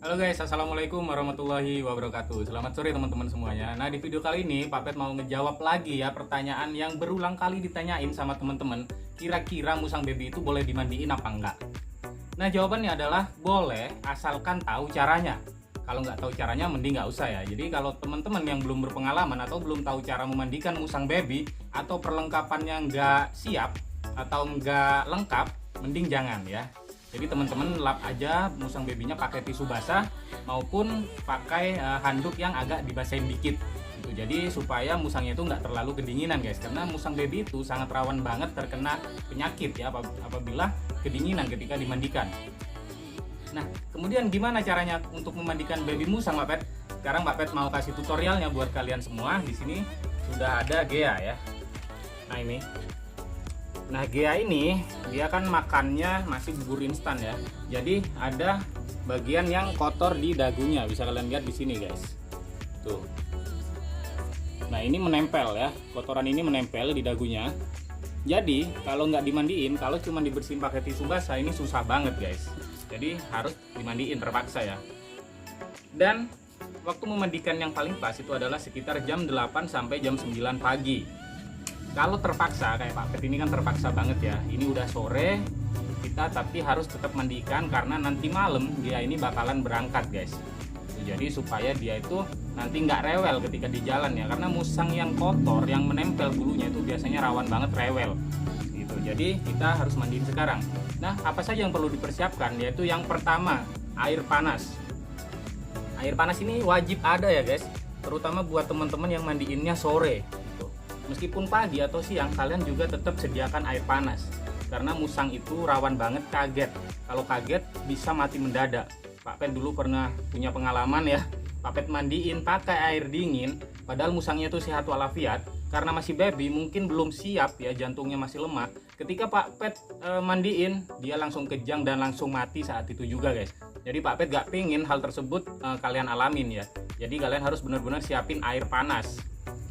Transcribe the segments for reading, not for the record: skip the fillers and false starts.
Halo guys, assalamualaikum warahmatullahi wabarakatuh. Selamat sore teman-teman semuanya. Nah, di video kali ini Pak Pet mau ngejawab lagi ya pertanyaan yang berulang kali ditanyain sama teman-teman. Kira-kira musang baby itu boleh dimandiin apa enggak? Nah, jawabannya adalah boleh asalkan tahu caranya. Kalau nggak tahu caranya mending nggak usah ya. Jadi kalau teman-teman yang belum berpengalaman atau belum tahu cara memandikan musang baby atau perlengkapannya nggak siap atau nggak lengkap, mending jangan ya. Jadi teman-teman lap aja musang babynya pakai tisu basah maupun pakai handuk yang agak dibasahin dikit. Gitu. Jadi supaya musangnya itu nggak terlalu kedinginan guys, karena musang baby itu sangat rawan banget terkena penyakit ya apabila kedinginan ketika dimandikan. Nah, kemudian gimana caranya untuk memandikan baby musang, Pak Pet? Sekarang Pak Pet mau kasih tutorialnya buat kalian semua. Di sini sudah ada Gea ya. Nah ini. Nah, Gea ini dia kan makannya masih bubur instan ya. Jadi ada bagian yang kotor di dagunya, bisa kalian lihat di sini guys. Tuh. Nah, ini menempel ya. Kotoran ini menempel di dagunya. Jadi kalau nggak dimandiin, kalau cuma dibersihin pakai tisu basah ini susah banget guys. Jadi harus dimandiin terpaksa ya. Dan waktu memandikan yang paling pas itu adalah sekitar jam 8 sampai jam 9 pagi. Kalau terpaksa kayak Pak Pet ini kan terpaksa banget ya. Ini udah sore kita tapi harus tetap mandikan karena nanti malam dia ini bakalan berangkat guys. Jadi supaya dia itu nanti nggak rewel ketika di jalan ya. Karena musang yang kotor yang menempel bulunya itu biasanya rawan banget rewel. Gitu. Jadi kita harus mandiin sekarang. Nah, apa saja yang perlu dipersiapkan? Yaitu yang pertama, air panas. Air panas ini wajib ada ya guys. Terutama buat teman-teman yang mandiinnya sore. Meskipun pagi atau siang, kalian juga tetap sediakan air panas karena musang itu rawan banget kaget. Kalau kaget bisa mati mendadak. Pak Pet dulu pernah punya pengalaman ya. Pak Pet mandiin pakai air dingin padahal musangnya itu sehat walafiat. Karena masih baby mungkin belum siap ya, jantungnya masih lemah. Ketika Pak Pet mandiin, dia langsung kejang dan langsung mati saat itu juga guys. Jadi Pak Pet gak pingin hal tersebut kalian alamin ya. Jadi kalian harus benar-benar siapin air panas.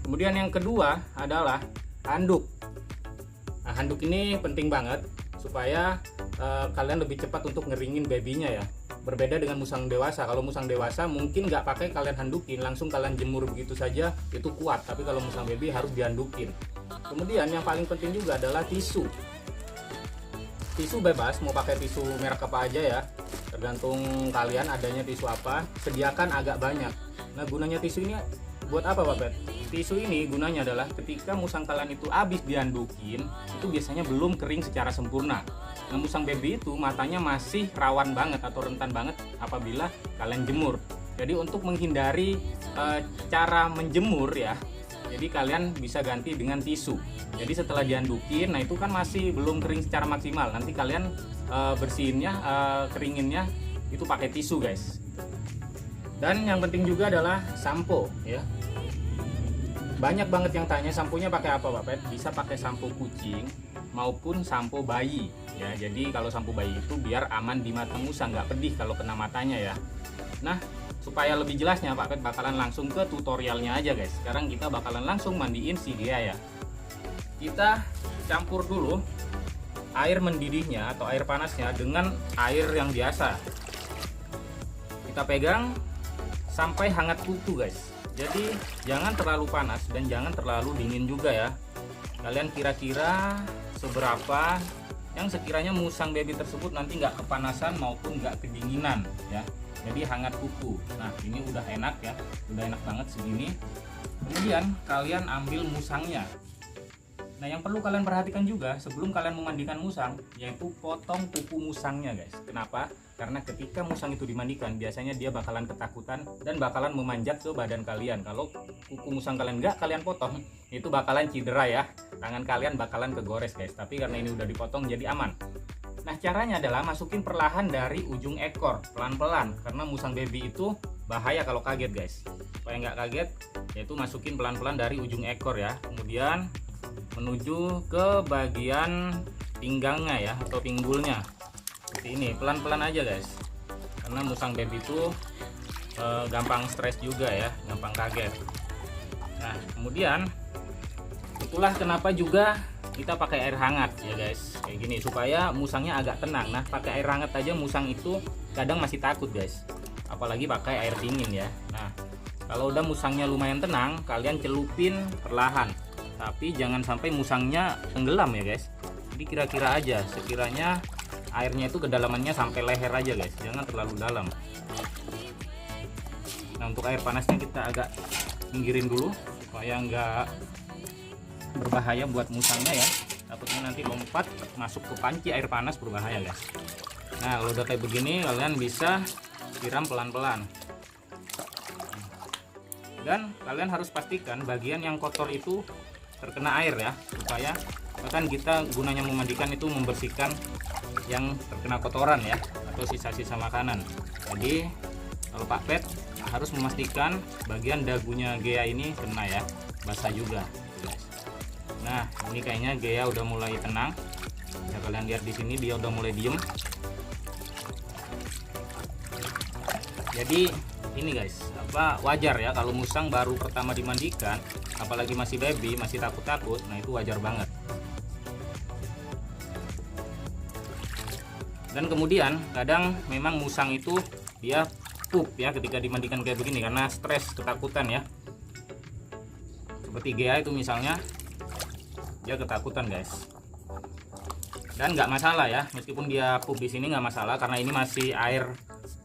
Kemudian yang kedua adalah handuk. Nah, handuk ini penting banget supaya kalian lebih cepat untuk ngeringin babynya ya. Berbeda dengan musang dewasa. Kalau musang dewasa mungkin nggak pakai kalian handukin, langsung kalian jemur begitu saja, itu kuat. Tapi kalau musang baby harus dihandukin. Kemudian yang paling penting juga adalah tisu. Tisu bebas, mau pakai tisu merek apa aja ya. Tergantung kalian adanya tisu apa. Sediakan agak banyak. Nah, gunanya tisu ini buat apa Pak Pet? Tisu ini gunanya adalah ketika musang kalian itu habis diandukin, itu biasanya belum kering secara sempurna. Nah, musang baby itu matanya masih rawan banget atau rentan banget apabila kalian jemur. Jadi untuk menghindari cara menjemur ya, jadi kalian bisa ganti dengan tisu. Jadi setelah diandukin, nah itu kan masih belum kering secara maksimal. Nanti kalian bersihinnya, keringinnya itu pakai tisu guys. Dan yang penting juga adalah sampo ya. Banyak banget yang tanya samponya pakai apa Pak Pet? Bisa pakai sampo kucing maupun sampo bayi ya. Jadi kalau sampo bayi itu biar aman di mata musang, nggak pedih kalau kena matanya ya. Nah, supaya lebih jelasnya Pak Pet bakalan langsung ke tutorialnya aja guys. Sekarang kita bakalan langsung mandiin si Gea ya. Kita campur dulu air mendidihnya atau air panasnya dengan air yang biasa. Kita pegang sampai hangat kuku guys. Jadi jangan terlalu panas dan jangan terlalu dingin juga ya. Kalian kira-kira seberapa yang sekiranya musang baby tersebut nanti nggak kepanasan maupun nggak kedinginan ya. Jadi hangat kuku. Nah, ini udah enak ya, udah enak banget segini. Kemudian kalian ambil musangnya. Nah, yang perlu kalian perhatikan juga sebelum kalian memandikan musang, yaitu potong kuku musangnya guys. Kenapa? Karena ketika musang itu dimandikan, biasanya dia bakalan ketakutan dan bakalan memanjat ke badan kalian. Kalau kuku musang kalian nggak kalian potong, itu bakalan cedera ya. Tangan kalian bakalan kegores guys. Tapi karena ini udah dipotong jadi aman. Nah, caranya adalah masukin perlahan dari ujung ekor, pelan-pelan. Karena musang baby itu bahaya kalau kaget guys. Supaya nggak kaget, yaitu masukin pelan-pelan dari ujung ekor ya. Kemudian menuju ke bagian pinggangnya ya atau pinggulnya. Seperti ini, pelan-pelan aja guys. Karena musang baby itu gampang stres juga ya, gampang kaget. Nah, kemudian itulah kenapa juga kita pakai air hangat ya guys, kayak gini supaya musangnya agak tenang. Nah, pakai air hangat aja musang itu kadang masih takut guys. apalagi pakai air dingin ya. Nah, kalau udah musangnya lumayan tenang, kalian celupin perlahan, tapi jangan sampai musangnya tenggelam ya guys. Jadi kira-kira aja, sekiranya airnya itu kedalamannya sampai leher aja guys, jangan terlalu dalam. Nah, untuk air panasnya kita agak pinggirin dulu supaya nggak berbahaya buat musangnya ya, takutnya nanti lompat masuk ke panci air panas, berbahaya guys. Nah, kalau udah kayak begini kalian bisa siram pelan-pelan, dan kalian harus pastikan bagian yang kotor itu terkena air ya, supaya kan kita gunanya memandikan itu membersihkan yang terkena kotoran ya, atau sisa-sisa makanan. Jadi kalau Pak Pet harus memastikan bagian dagunya Gea ini kena ya, basah juga. Nah, ini kayaknya Gea udah mulai tenang. Ya, kalian lihat di sini dia udah mulai diem. Jadi ini guys, wajar ya kalau musang baru pertama dimandikan, apalagi masih baby, masih takut-takut. Nah, itu wajar banget. Dan kemudian kadang memang musang itu dia pup ya ketika dimandikan kayak begini karena stres, ketakutan ya. Seperti Gea itu misalnya, dia ketakutan guys. Dan nggak masalah ya, meskipun dia pup di sini nggak masalah karena ini masih air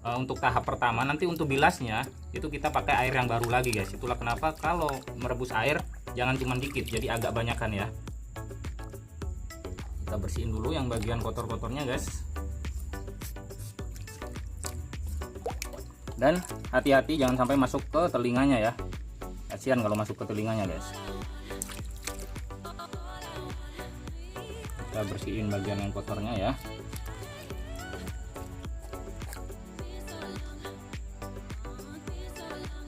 untuk tahap pertama. Nanti untuk bilasnya itu kita pakai air yang baru lagi guys. Itulah kenapa kalau merebus air jangan cuma dikit, jadi agak banyakan ya. Kita bersihin dulu yang bagian kotor-kotornya guys. Dan hati-hati jangan sampai masuk ke telinganya ya, kasihan kalau masuk ke telinganya guys. Kita bersihin bagian yang kotornya ya.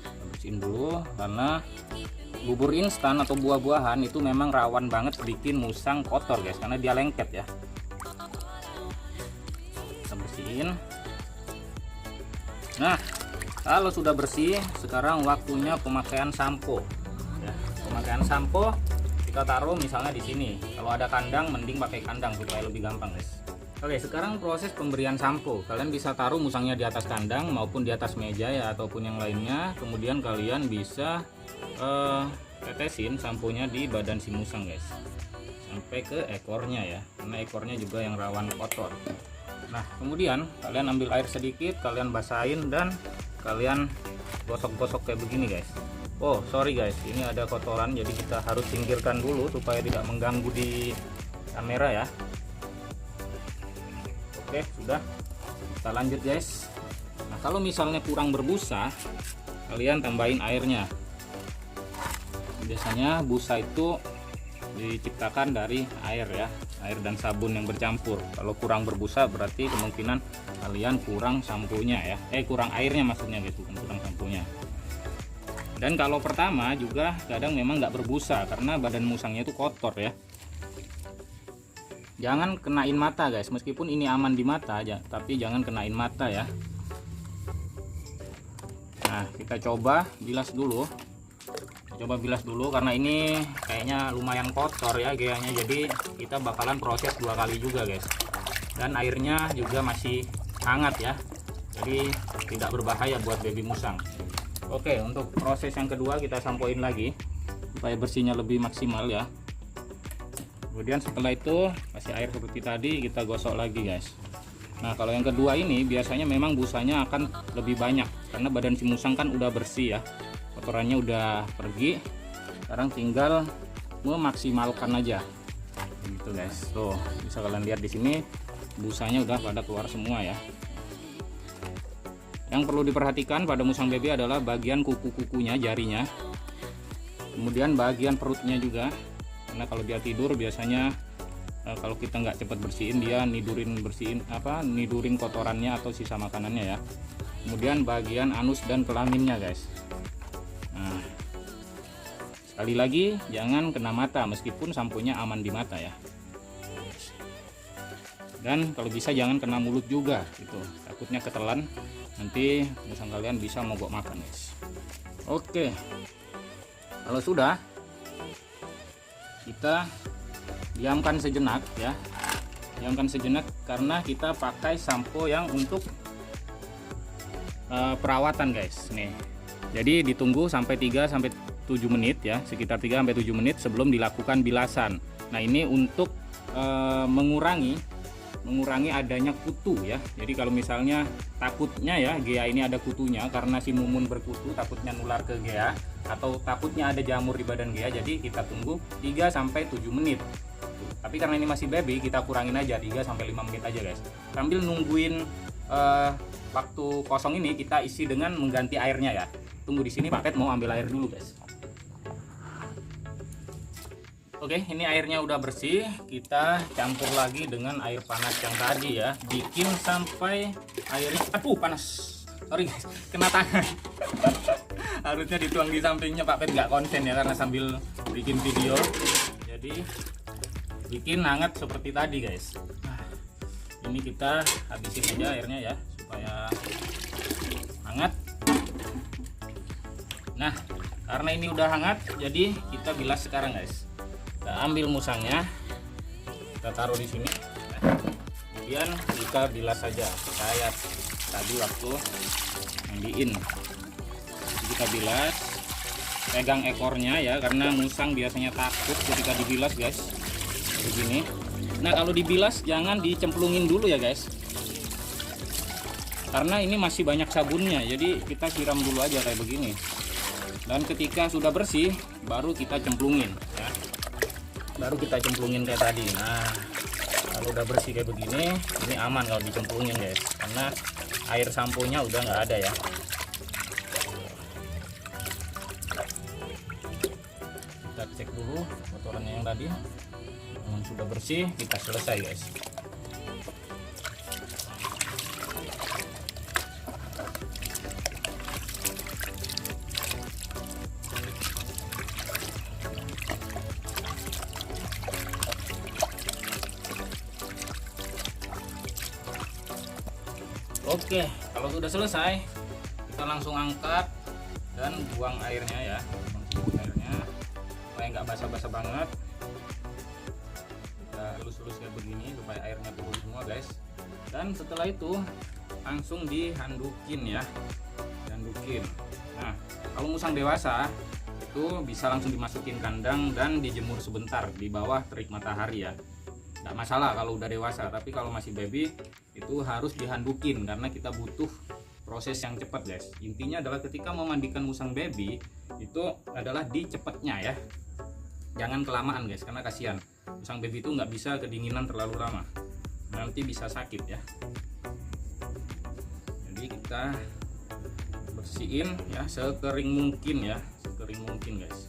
Kita bersihin dulu karena bubur instan atau buah-buahan itu memang rawan banget bikin musang kotor guys, karena dia lengket ya. Kita bersihin. Nah, kalau sudah bersih, sekarang waktunya pemakaian sampo. Ya, pemakaian sampo kita taruh misalnya di sini. Kalau ada kandang, mending pakai kandang supaya lebih gampang, guys. Oke, sekarang proses pemberian sampo. Kalian bisa taruh musangnya di atas kandang maupun di atas meja ya, ataupun yang lainnya. Kemudian kalian bisa tetesin samponya di badan si musang, guys, sampai ke ekornya ya, karena ekornya juga yang rawan kotor. Nah, kemudian kalian ambil air sedikit, kalian basahin dan kalian gosok-gosok kayak begini guys. Oh sorry guys, ini ada kotoran, jadi kita harus singkirkan dulu supaya tidak mengganggu di kamera ya. Oke, sudah, kita lanjut guys. Nah, kalau misalnya kurang berbusa, kalian tambahin airnya. Biasanya busa itu diciptakan dari air ya, air dan sabun yang bercampur. Kalau kurang berbusa berarti kemungkinan kalian kurang sampunya ya, kurang airnya maksudnya gitu, bukan kurang sampunya. Dan kalau pertama juga kadang memang nggak berbusa karena badan musangnya itu kotor ya. Jangan kenain mata guys, meskipun ini aman di mata aja, tapi jangan kenain mata ya. Nah, kita coba bilas dulu. Karena ini kayaknya lumayan kotor ya Geanya, jadi kita bakalan proses 2 kali juga guys. Dan airnya juga masih hangat ya, jadi tidak berbahaya buat baby musang. Oke, untuk proses yang kedua kita sampoin lagi supaya bersihnya lebih maksimal ya. Kemudian setelah itu kasih air seperti tadi, kita gosok lagi guys. Nah, kalau yang kedua ini biasanya memang busanya akan lebih banyak karena badan si musang kan udah bersih ya, kotorannya udah pergi. Sekarang tinggal memaksimalkan aja gitu guys. Tuh bisa kalian lihat di sini busanya udah pada keluar semua ya. Yang perlu diperhatikan pada musang baby adalah bagian kuku-kukunya, jarinya, kemudian bagian perutnya juga, karena kalau dia tidur biasanya kalau kita nggak cepat bersihin, dia nidurin kotorannya atau sisa makanannya ya. Kemudian bagian anus dan kelaminnya guys. Nah, sekali lagi jangan kena mata meskipun samponya aman di mata ya. Dan kalau bisa jangan kena mulut juga gitu, takutnya ketelan, nanti musang kalian bisa mogok makan guys. Oke, kalau sudah, kita diamkan sejenak ya, diamkan sejenak karena kita pakai sampo yang untuk perawatan guys nih. Jadi ditunggu sampai 3 sampai 7 menit ya, sekitar 3 sampai 7 menit sebelum dilakukan bilasan. Nah, ini untuk mengurangi adanya kutu ya. Jadi kalau misalnya takutnya ya Gea ini ada kutunya karena si Mumun berkutu, takutnya nular ke Gea atau takutnya ada jamur di badan Gea, jadi kita tunggu 3 sampai 7 menit. Tapi karena ini masih baby, kita kurangin aja 3 sampai 5 menit aja guys. Sambil nungguin waktu kosong ini kita isi dengan mengganti airnya ya. Tunggu di sini, Pak Pet mau ambil air dulu guys. Oke, ini airnya udah bersih, kita campur lagi dengan air panas yang tadi ya. Bikin sampai airnya, aduh panas, sorry guys, kena tangan. Harusnya dituang di sampingnya, Pak Pet nggak konsen ya karena sambil bikin video. Jadi bikin hangat seperti tadi guys. Nah, ini kita habisin aja airnya ya supaya hangat. Nah, karena ini udah hangat, jadi kita bilas sekarang guys. Kita ambil musangnya, kita taruh di sini, kemudian kita bilas saja kayak tadi waktu mandiin. Jadi kita bilas, pegang ekornya ya, karena musang biasanya takut ketika dibilas guys. Begini. Nah, kalau dibilas jangan dicemplungin dulu ya guys, karena ini masih banyak sabunnya. Jadi kita siram dulu aja kayak begini. Dan ketika sudah bersih, baru kita cemplungin ya. Baru kita cemplungin kayak tadi. Nah, kalau udah bersih kayak begini, ini aman kalau dicemplungin guys, karena air sampo-nya udah nggak ada ya. Kita cek dulu kotorannya yang tadi. Sudah bersih, kita selesai guys. Oke, kalau sudah selesai, kita langsung angkat dan buang airnya ya. Buang airnya supaya nggak basah-basah banget. Kita elus-elus kayak begini supaya airnya turun semua guys. Dan setelah itu langsung dihandukin ya, dihandukin. Nah, kalau musang dewasa itu bisa langsung dimasukin kandang dan dijemur sebentar di bawah terik matahari ya. Nggak masalah kalau udah dewasa, tapi kalau masih baby itu harus dihandukin karena kita butuh proses yang cepat guys. Intinya adalah ketika memandikan musang baby itu adalah di cepatnya ya, jangan kelamaan guys, karena kasihan musang baby itu nggak bisa kedinginan terlalu lama, nanti bisa sakit ya. Jadi kita bersihin ya sekering mungkin ya, sekering mungkin guys.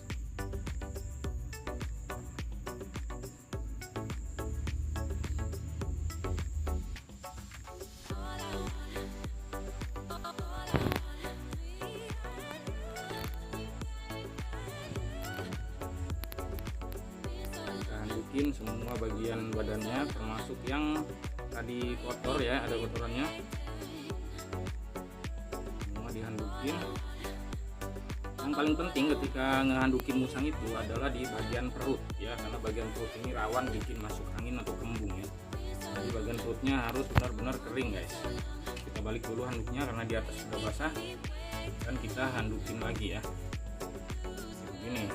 Handukin semua bagian badannya, termasuk yang tadi kotor ya, ada kotorannya, semua dihandukin. Yang paling penting ketika ngehandukin musang itu adalah di bagian perut ya, karena bagian perut ini rawan bikin masuk angin atau kembung ya. Jadi bagian perutnya harus benar-benar kering guys. Kita balik dulu handuknya karena di atas sudah basah, dan kita handukin lagi ya, begini.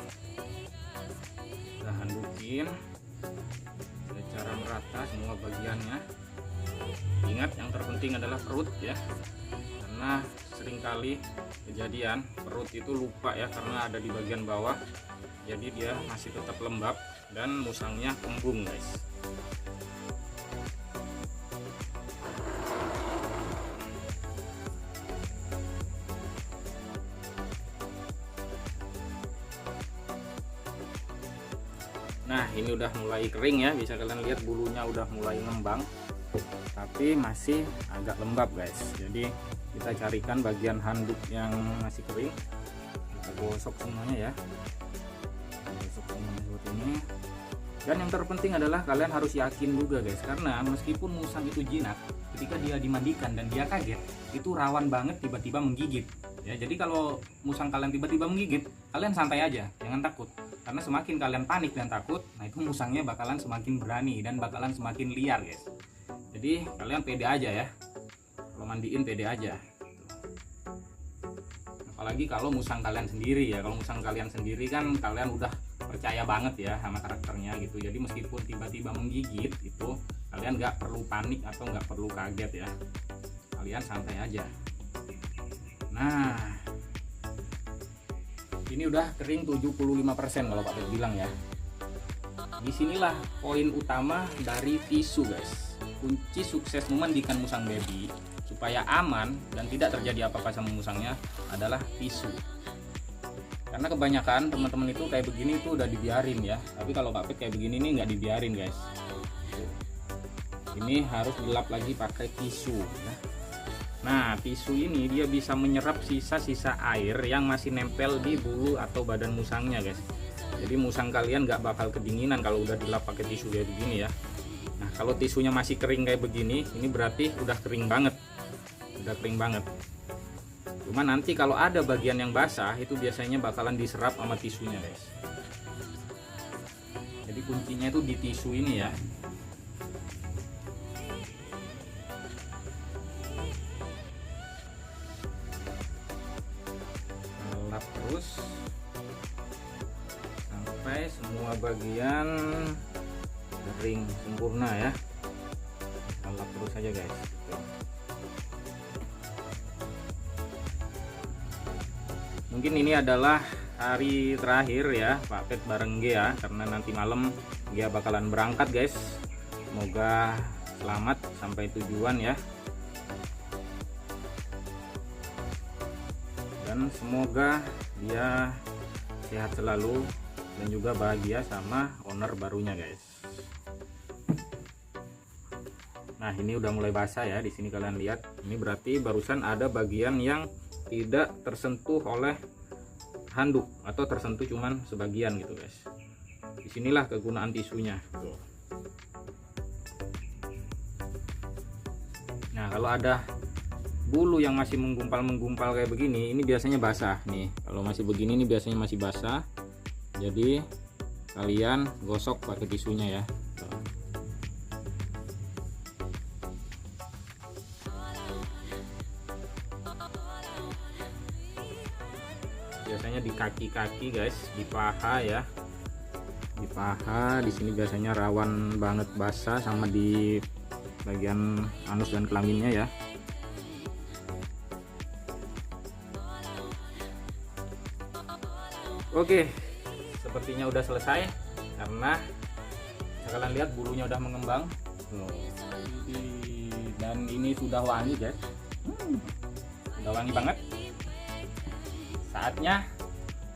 Kita handukin secara merata semua bagiannya. Ingat yang terpenting adalah perut ya, karena seringkali kejadian perut itu lupa ya karena ada di bagian bawah, jadi dia masih tetap lembab dan musangnya kembung guys. Nah, ini udah mulai kering ya, bisa kalian lihat bulunya udah mulai ngembang, tapi masih agak lembab guys. Jadi kita carikan bagian handuk yang masih kering, kita gosok semuanya ya, gosok semuanya seperti ini. Dan yang terpenting adalah kalian harus yakin juga guys, karena meskipun musang itu jinak, ketika dia dimandikan dan dia kaget, itu rawan banget tiba-tiba menggigit ya. Jadi kalau musang kalian tiba-tiba menggigit, kalian santai aja, jangan takut, karena semakin kalian panik dan takut, nah itu musangnya bakalan semakin berani dan bakalan semakin liar guys. Jadi kalian pede aja ya, kalau mandiin pede aja. apalagi kalau musang kalian sendiri ya. Kalau musang kalian sendiri kan kalian udah percaya banget ya sama karakternya gitu, jadi meskipun tiba-tiba menggigit itu kalian nggak perlu panik atau nggak perlu kaget ya, kalian santai aja. Nah ini udah kering 75% kalau Pak Pet bilang ya. Disinilah poin utama dari tisu guys. Kunci sukses memandikan musang baby supaya aman dan tidak terjadi apa-apa sama musangnya adalah tisu. Karena kebanyakan teman-teman itu kayak begini tuh udah dibiarin ya, tapi kalau Pak Pet kayak begini nih nggak dibiarin guys. Ini harus dilap lagi pakai tisu ya. Nah tisu ini dia bisa menyerap sisa-sisa air yang masih nempel di bulu atau badan musangnya guys. Jadi musang kalian nggak bakal kedinginan kalau udah dilap pakai tisu kayak begini ya. Nah kalau tisunya masih kering kayak begini, ini berarti udah kering banget, udah kering banget. Cuma nanti kalau ada bagian yang basah itu biasanya bakalan diserap sama tisunya guys. Jadi kuncinya itu di tisu ini ya. Lap terus sampai semua bagian kering sempurna ya. Lap terus aja guys. Mungkin ini adalah hari terakhir ya Pak Pet bareng Gea, karena nanti malam Gea bakalan berangkat guys. Semoga selamat sampai tujuan ya, dan semoga dia sehat selalu dan juga bahagia sama owner barunya guys. Nah ini udah mulai basah ya, di sini kalian lihat. Ini berarti barusan ada bagian yang tidak tersentuh oleh handuk atau tersentuh cuman sebagian gitu guys. Disinilah kegunaan tisunya. Tuh. Nah kalau ada bulu yang masih menggumpal kayak begini, ini biasanya basah nih. Kalau masih begini ini biasanya masih basah. Jadi kalian gosok pakai tisunya ya. Tuh. Biasanya di kaki-kaki guys, di paha ya, di paha di sini biasanya rawan banget basah, sama di bagian anus dan kelaminnya ya. Oke, sepertinya udah selesai karena kalian lihat bulunya udah mengembang. Dan ini sudah wangi guys, udah wangi banget. Saatnya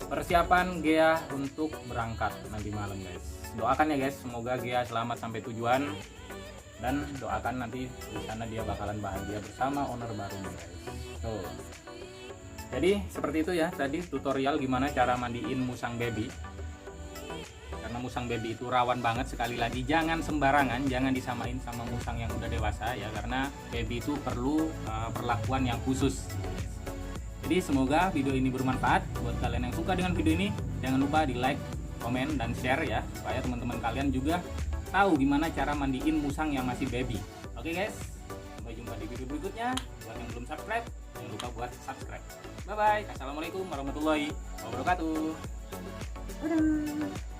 persiapan Gea untuk berangkat nanti malam guys. Doakan ya guys, semoga Gea selamat sampai tujuan, dan doakan nanti di sana dia bakalan bahagia bersama owner barunya guys. Tuh. Jadi seperti itu ya tadi tutorial gimana cara mandiin musang baby. Karena musang baby itu rawan banget, sekali lagi jangan sembarangan, jangan disamain sama musang yang udah dewasa ya, karena baby itu perlu perlakuan yang khusus. Jadi semoga video ini bermanfaat buat kalian yang suka dengan video ini. Jangan lupa di like, komen, dan share ya, supaya teman-teman kalian juga tahu gimana cara mandiin musang yang masih baby. Oke guys, sampai jumpa di video berikutnya. Buat yang belum subscribe, jangan lupa buat subscribe. Bye bye. Assalamualaikum warahmatullahi wabarakatuh. Dadah.